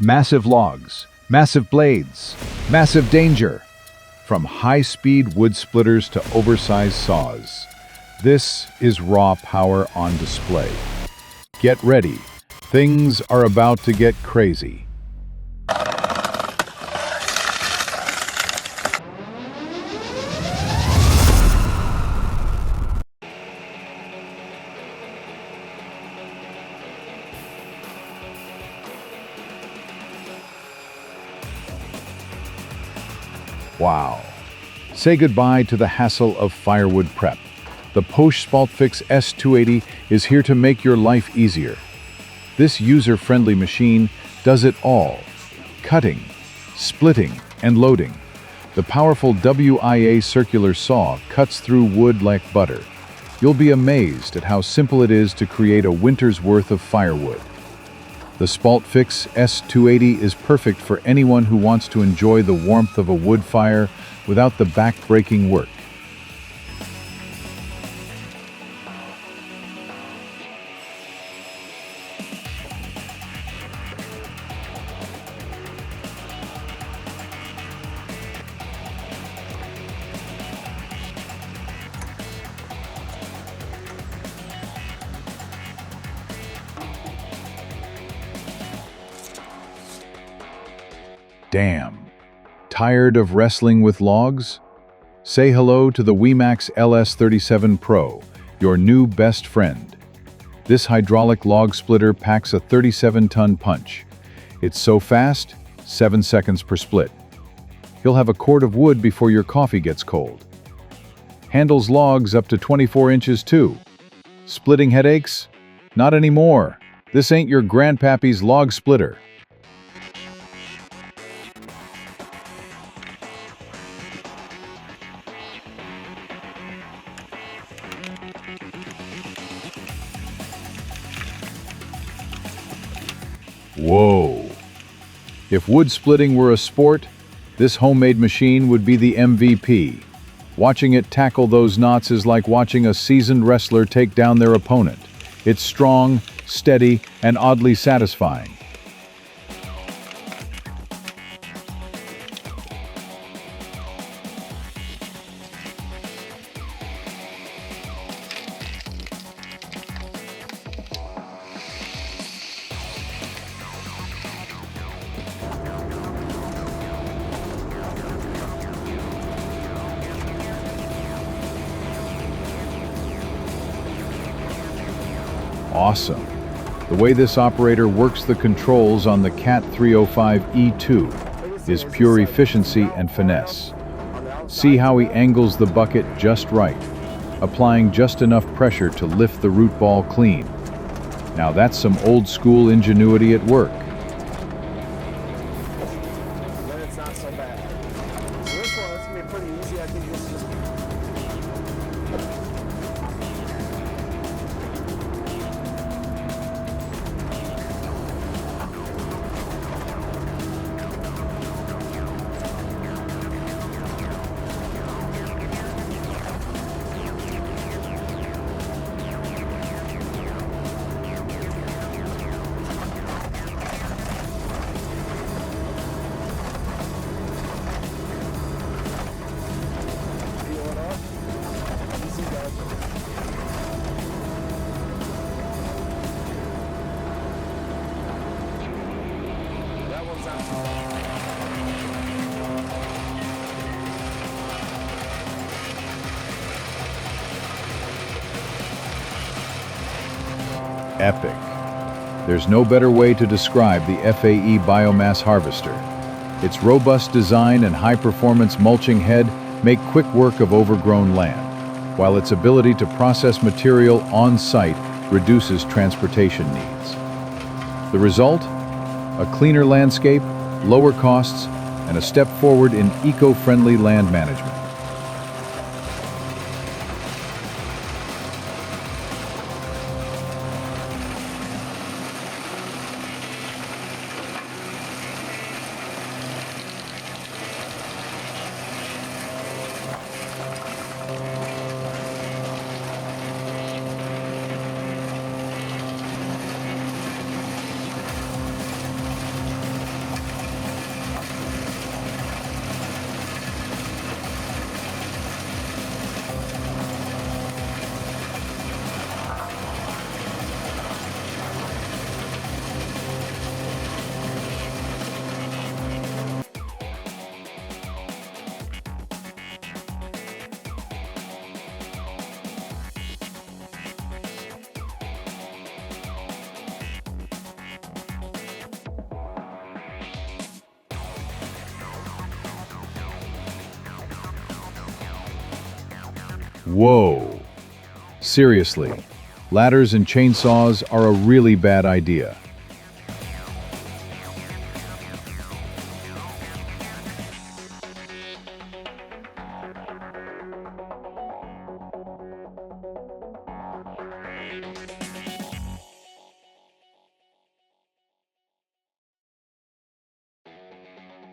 Massive logs, massive blades, massive danger. From high-speed wood splitters to oversized saws, this is raw power on display. Get ready. Things are about to get crazy. Wow. Say goodbye to the hassle of firewood prep. The Porsche SpaltFix S280 is here to make your life easier. This user-friendly machine does it all: cutting, splitting, and loading. The powerful WIA circular saw cuts through wood like butter. You'll be amazed at how simple it is to create a winter's worth of firewood. The SpaltFix S280 is perfect for anyone who wants to enjoy the warmth of a wood fire without the back-breaking work. Damn. Tired of wrestling with logs? Say hello to the WeMax LS37 Pro, your new best friend. This hydraulic log splitter packs a 37-ton punch. It's so fast, 7 seconds per split. You'll have a cord of wood before your coffee gets cold. Handles logs up to 24 inches too. Splitting headaches? Not anymore. This ain't your grandpappy's log splitter. Whoa! If wood splitting were a sport, this homemade machine would be the MVP. Watching it tackle those knots is like watching a seasoned wrestler take down their opponent. It's strong, steady, and oddly satisfying. Awesome. The way this operator works the controls on the CAT 305E2 is pure efficiency and finesse. See how he angles the bucket just right, applying just enough pressure to lift the root ball clean. Now that's some old school ingenuity at work. Then it's not so bad. So this one, it's gonna be pretty easy. I think this is just Epic. There's no better way to describe the FAE biomass harvester. Its robust design and high-performance mulching head make quick work of overgrown land, while its ability to process material on-site reduces transportation needs. The result? A cleaner landscape, lower costs, and a step forward in eco-friendly land management. Whoa. Seriously, ladders and chainsaws are a really bad idea.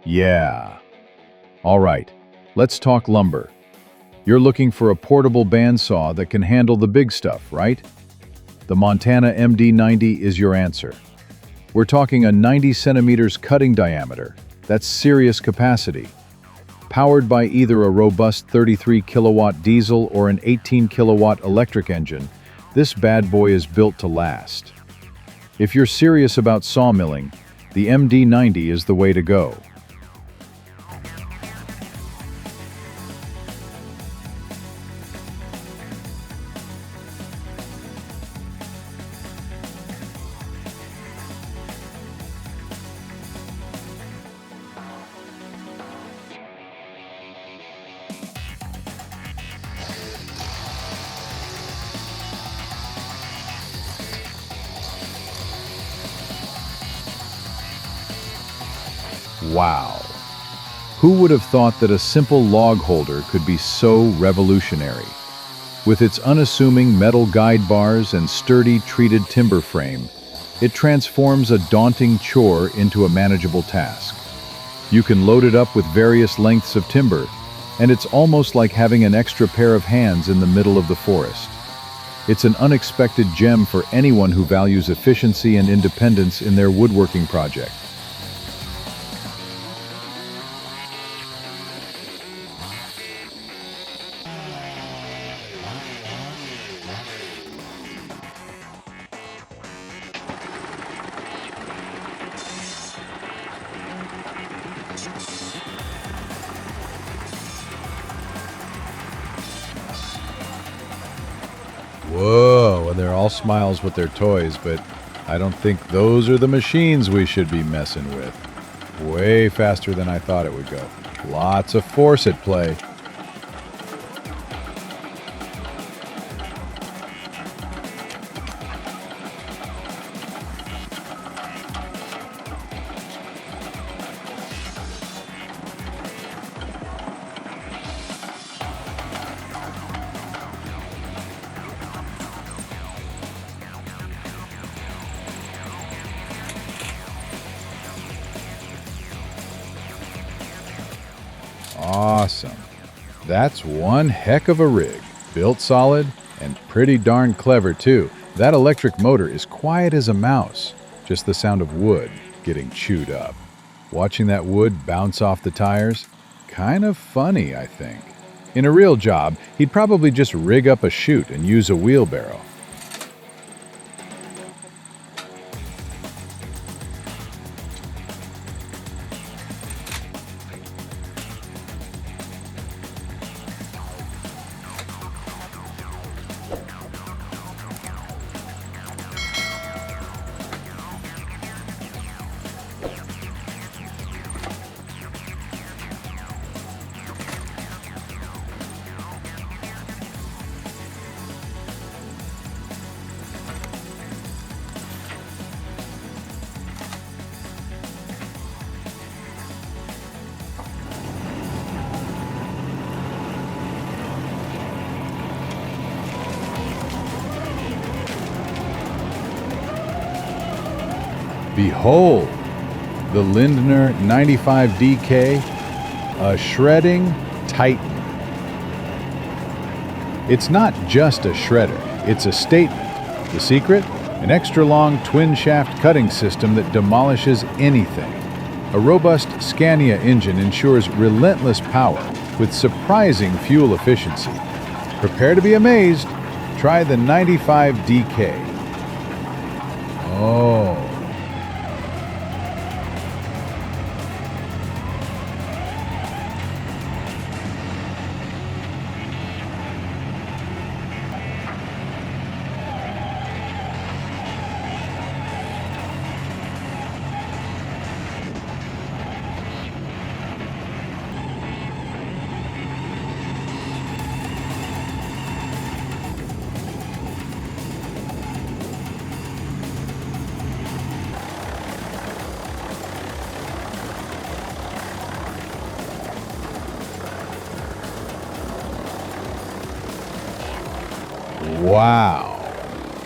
Yeah. All right, let's talk lumber. You're looking for a portable bandsaw that can handle the big stuff, right? The Montana MD90 is your answer. We're talking a 90 centimeters cutting diameter. That's serious capacity. Powered by either a robust 33 kilowatt diesel or an 18 kilowatt electric engine, this bad boy is built to last. If you're serious about sawmilling, the MD90 is the way to go. Wow. Who would have thought that a simple log holder could be so revolutionary? With its unassuming metal guide bars and sturdy treated timber frame, it transforms a daunting chore into a manageable task. You can load it up with various lengths of timber, and it's almost like having an extra pair of hands in the middle of the forest. It's an unexpected gem for anyone who values efficiency and independence in their woodworking project. Whoa, and they're all smiles with their toys, but I don't think those are the machines we should be messing with. Way faster than I thought it would go. Lots of force at play. Awesome. That's one heck of a rig. Built solid and pretty darn clever too. That electric motor is quiet as a mouse. Just the sound of wood getting chewed up. Watching that wood bounce off the tires? Kind of funny, I think. In a real job, he'd probably just rig up a chute and use a wheelbarrow. Behold, the Lindner 95DK, a shredding titan. It's not just a shredder, it's a statement. The secret? An extra-long twin-shaft cutting system that demolishes anything. A robust Scania engine ensures relentless power with surprising fuel efficiency. Prepare to be amazed. Try the 95DK. Oh. Wow!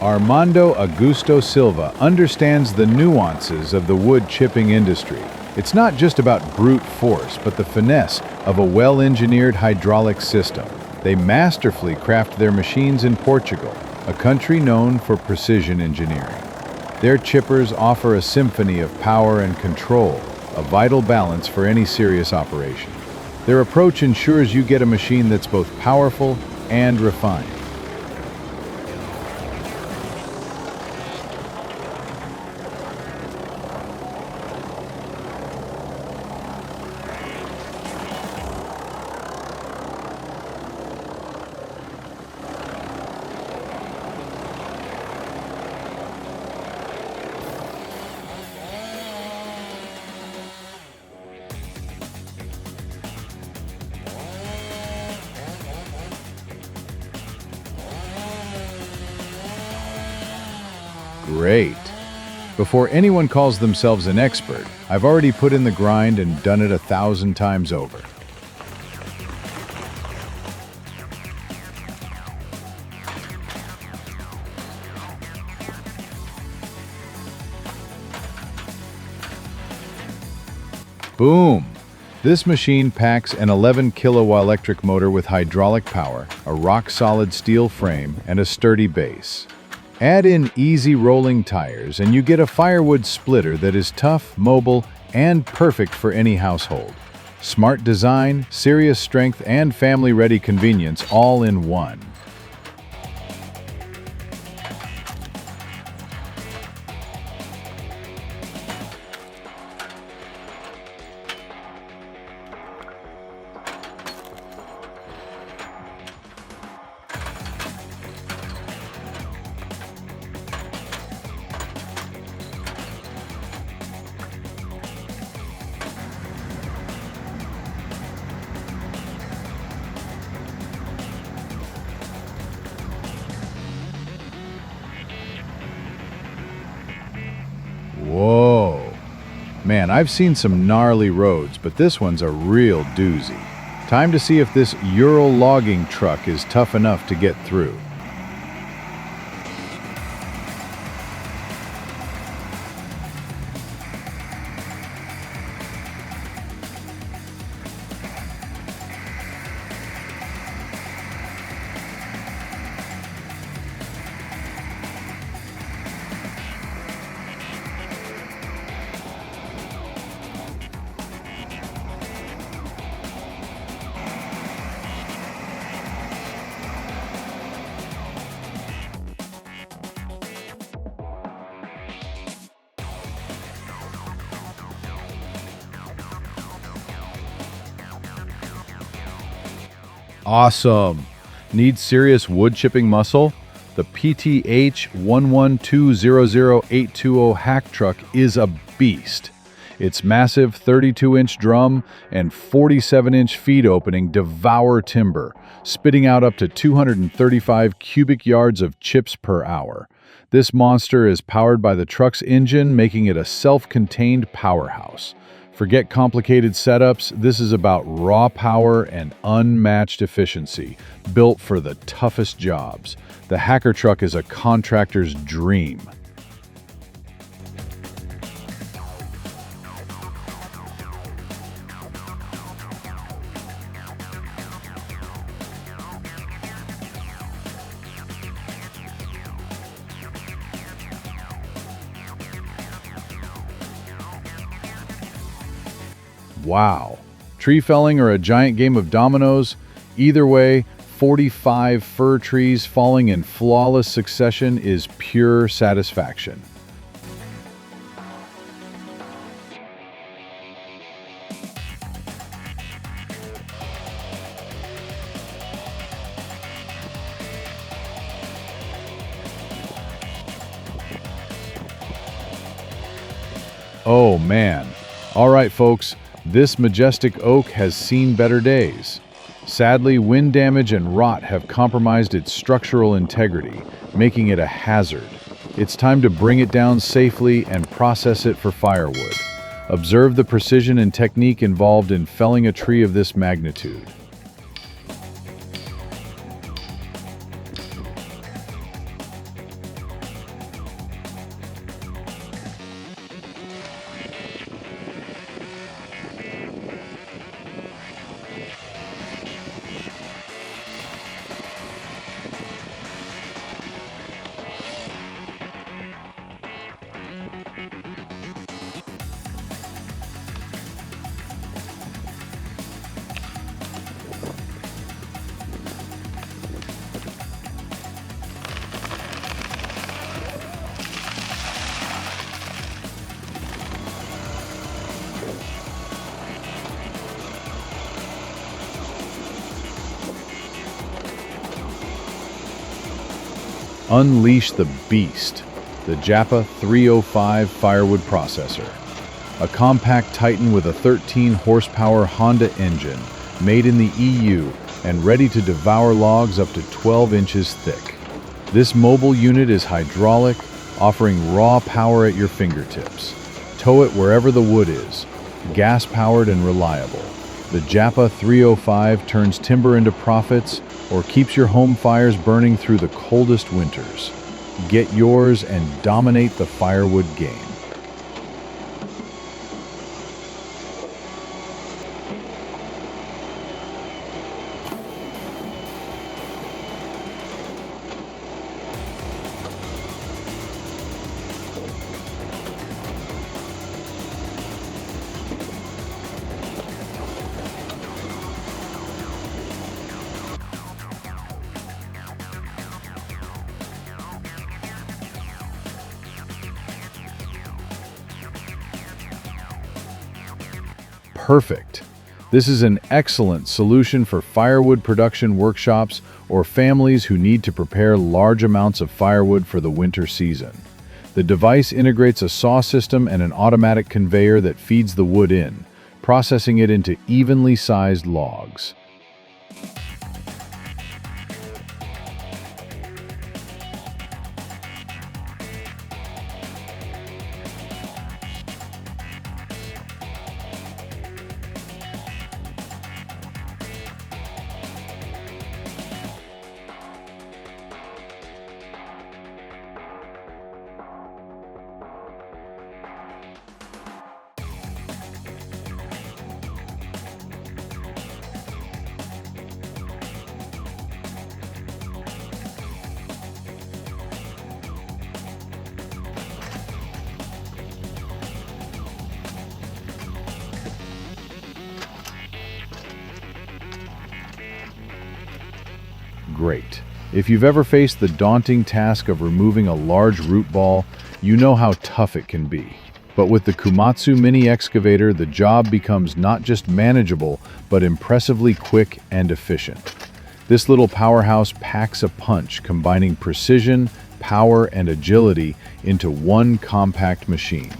Armando Augusto Silva understands the nuances of the wood chipping industry. It's not just about brute force, but the finesse of a well-engineered hydraulic system. They masterfully craft their machines in Portugal, a country known for precision engineering. Their chippers offer a symphony of power and control, a vital balance for any serious operation. Their approach ensures you get a machine that's both powerful and refined. Great. Before anyone calls themselves an expert, I've already put in the grind and done it 1,000 times over. Boom! This machine packs an 11 kilowatt electric motor with hydraulic power, a rock-solid steel frame, and a sturdy base. Add in easy rolling tires and you get a firewood splitter that is tough, mobile, and perfect for any household. Smart design, serious strength, and family-ready convenience all in one. Whoa! Man, I've seen some gnarly roads, but this one's a real doozy. Time to see if this Ural logging truck is tough enough to get through. Awesome! Need serious wood chipping muscle? The PTH 11200-820 hack truck is a beast. Its massive 32-inch drum and 47-inch feed opening devour timber, spitting out up to 235 cubic yards of chips per hour. This monster is powered by the truck's engine, making it a self-contained powerhouse. Forget complicated setups, this is about raw power and unmatched efficiency, built for the toughest jobs. The hacker truck is a contractor's dream. Wow. Tree felling or a giant game of dominoes? Either way, 45 fir trees falling in flawless succession is pure satisfaction. Oh man. All right, folks. This majestic oak has seen better days. Sadly, wind damage and rot have compromised its structural integrity, making it a hazard. It's time to bring it down safely and process it for firewood. Observe the precision and technique involved in felling a tree of this magnitude. Unleash the beast, the Japa 305 Firewood processor. A compact titan with a 13-horsepower Honda engine, made in the EU and ready to devour logs up to 12 inches thick. This mobile unit is hydraulic, offering raw power at your fingertips. Tow it wherever the wood is, gas-powered and reliable. The Japa 305 turns timber into profits or keeps your home fires burning through the coldest winters. Get yours and dominate the firewood game. Perfect. This is an excellent solution for firewood production workshops or families who need to prepare large amounts of firewood for the winter season. The device integrates a saw system and an automatic conveyor that feeds the wood in, processing it into evenly sized logs. Great. If you've ever faced the daunting task of removing a large root ball, you know how tough it can be. But with the Komatsu mini excavator, the job becomes not just manageable, but impressively quick and efficient. This little powerhouse packs a punch, combining precision, power, and agility into one compact machine.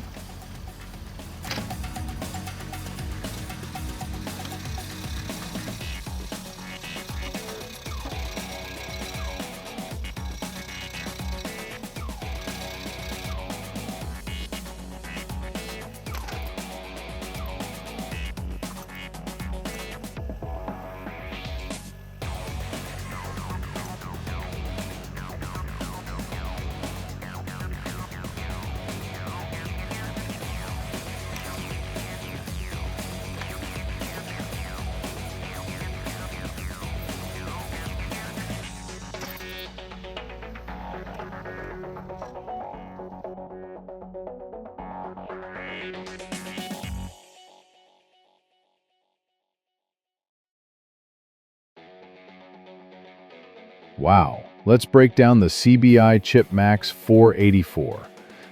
Wow, let's break down the CBI Chip Max 484.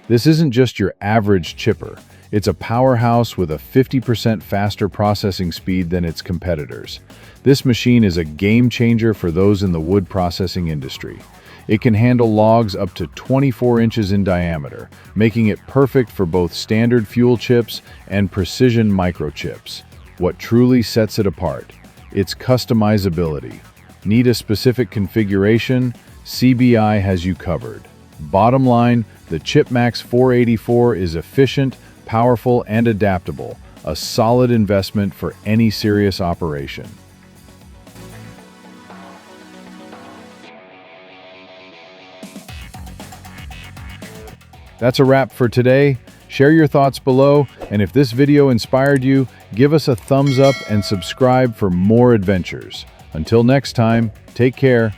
This isn't just your average chipper. It's a powerhouse with a 50% faster processing speed than its competitors. This machine is a game changer for those in the wood processing industry. It can handle logs up to 24 inches in diameter, making it perfect for both standard fuel chips and precision microchips. What truly sets it apart? Its customizability. Need a specific configuration? CBI has you covered. Bottom line, the Chip Max 484 is efficient, powerful, and adaptable, a solid investment for any serious operation. That's a wrap for today. Share your thoughts below, and if this video inspired you, give us a thumbs up and subscribe for more adventures. Until next time, take care.